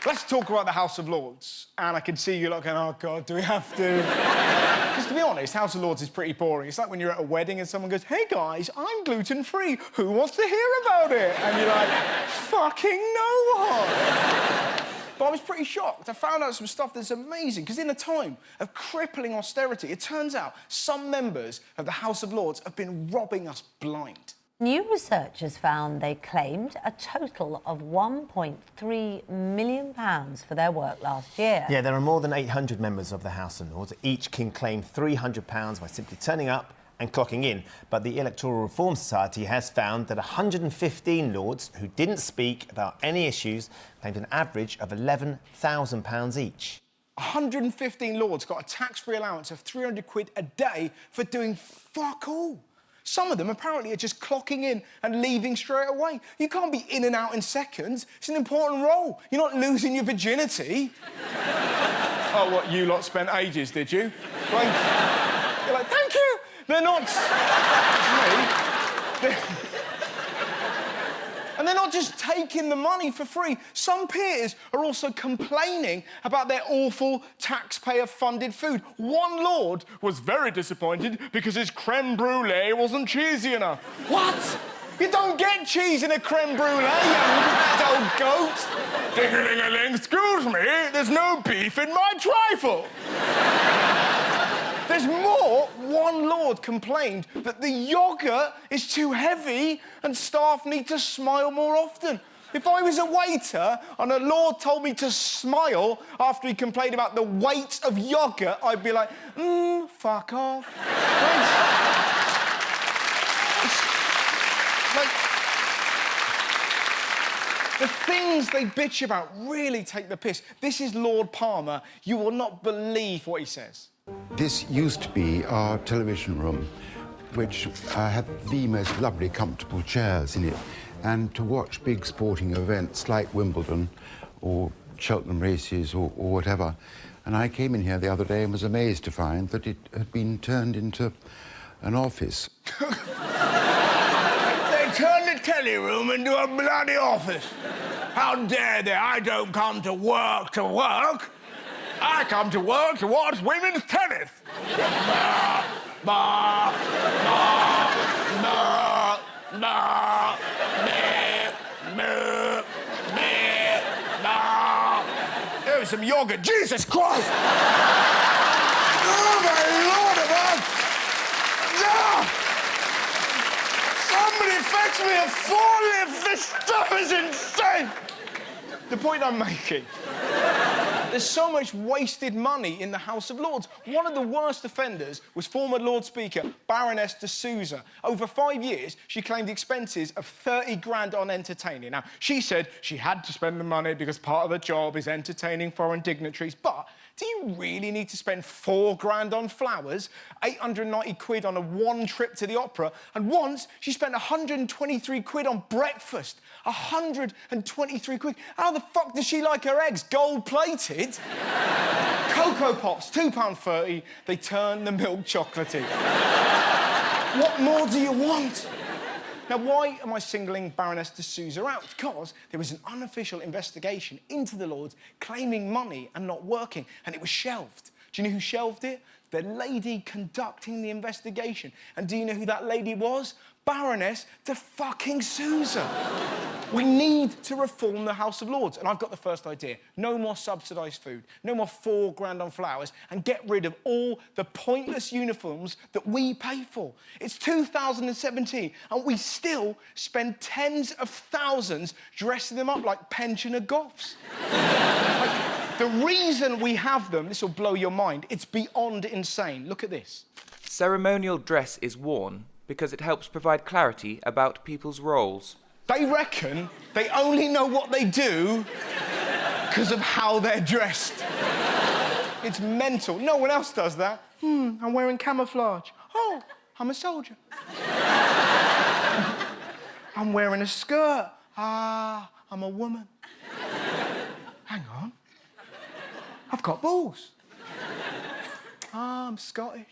Let's talk about the House of Lords. And I can see you like, oh, God, do we have to? Because, to be honest, House of Lords is pretty boring. It's like when you're at a wedding and someone goes, hey, guys, I'm gluten-free. Who wants to hear about it? And you're like, fucking no one. But I was pretty shocked. I found out some stuff that's amazing, because in a time of crippling austerity, it turns out some members of the House of Lords have been robbing us blind. New research has found they claimed a total of £1.3 million for their work last year. Yeah, there are more than 800 members of the House of Lords. Each can claim £300 by simply turning up and clocking in. But the Electoral Reform Society has found that 115 Lords who didn't speak about any issues claimed an average of £11,000 each. 115 Lords got a tax-free allowance of 300 quid a day for doing fuck all. Some of them apparently are just clocking in and leaving straight away. You can't be in and out in seconds. It's an important role. You're not losing your virginity. Oh, what, you lot spent ages, did you? Like, you're like, thank you. They're not... me. And they're not just taking the money for free. Some peers are also complaining about their awful taxpayer-funded food. One Lord was very disappointed because his creme brulee wasn't cheesy enough. What? You don't get cheese in a creme brulee, you mad old goat. Ding-a-ling-a-ling, excuse me, there's no beef in my trifle. There's more. One Lord complained that the yoghurt is too heavy and staff need to smile more often. If I was a waiter and a Lord told me to smile after he complained about the weight of yoghurt, I'd be like, fuck off. Like, the things they bitch about really take the piss. This is Lord Palmer. You will not believe what he says. This used to be our television room, which had the most lovely, comfortable chairs in it. And to watch big sporting events like Wimbledon or Cheltenham races or whatever. And I came in here the other day and was amazed to find that it had been turned into an office. They turned the telly room into a bloody office. How dare they? I don't come to work to work. I come to work to watch women's tennis. Bah, bah, bah, bah, bah, meh, meh, meh, bah. There's some yoghurt. Jesus Christ! Oh, my Lord above! No! Somebody fetch me a forklift! This stuff is insane! The point I'm making... There's so much wasted money in the House of Lords. One of the worst offenders was former Lord Speaker Baroness de Souza. Over 5 years, she claimed expenses of 30 grand on entertaining. Now, she said she had to spend the money because part of the job is entertaining foreign dignitaries, but do you really need to spend 4 grand on flowers, 890 quid on one trip to the opera, and once she spent 123 quid on breakfast? 123 quid. How the fuck does she like her eggs? Gold-plated? Cocoa Pops, £2.30. They turn the milk chocolatey. What more do you want? Now, why am I singling Baroness de Souza out? Because there was an unofficial investigation into the Lords claiming money and not working, and it was shelved. Do you know who shelved it? The lady conducting the investigation. And do you know who that lady was? Baroness de fucking Souza. We need to reform the House of Lords, and I've got the first idea. No more subsidised food, no more 4 grand on flowers, and get rid of all the pointless uniforms that we pay for. It's 2017, and we still spend tens of thousands dressing them up like pensioner goths. The reason we have them, this will blow your mind, it's beyond insane. Look at this. Ceremonial dress is worn because it helps provide clarity about people's roles. They reckon they only know what they do because of how they're dressed. It's mental. No one else does that. I'm wearing camouflage. Oh, I'm a soldier. I'm wearing a skirt. Ah, I'm a woman. Hang on. I've got balls. I'm Scottish.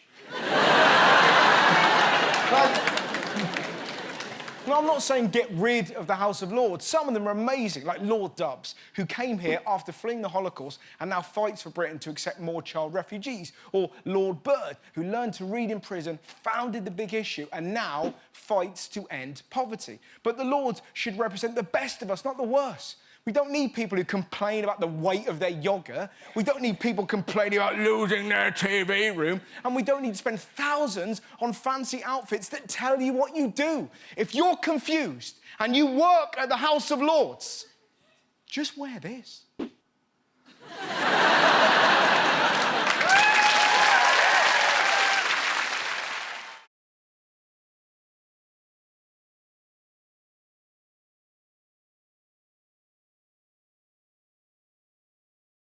Now, I'm not saying get rid of the House of Lords. Some of them are amazing, like Lord Dubs, who came here after fleeing the Holocaust and now fights for Britain to accept more child refugees. Or Lord Bird, who learned to read in prison, founded the Big Issue, and now fights to end poverty. But the Lords should represent the best of us, not the worst. We don't need people who complain about the weight of their yoga. We don't need people complaining about losing their TV room. And we don't need to spend thousands on fancy outfits that tell you what you do. If you're confused and you work at the House of Lords, just wear this.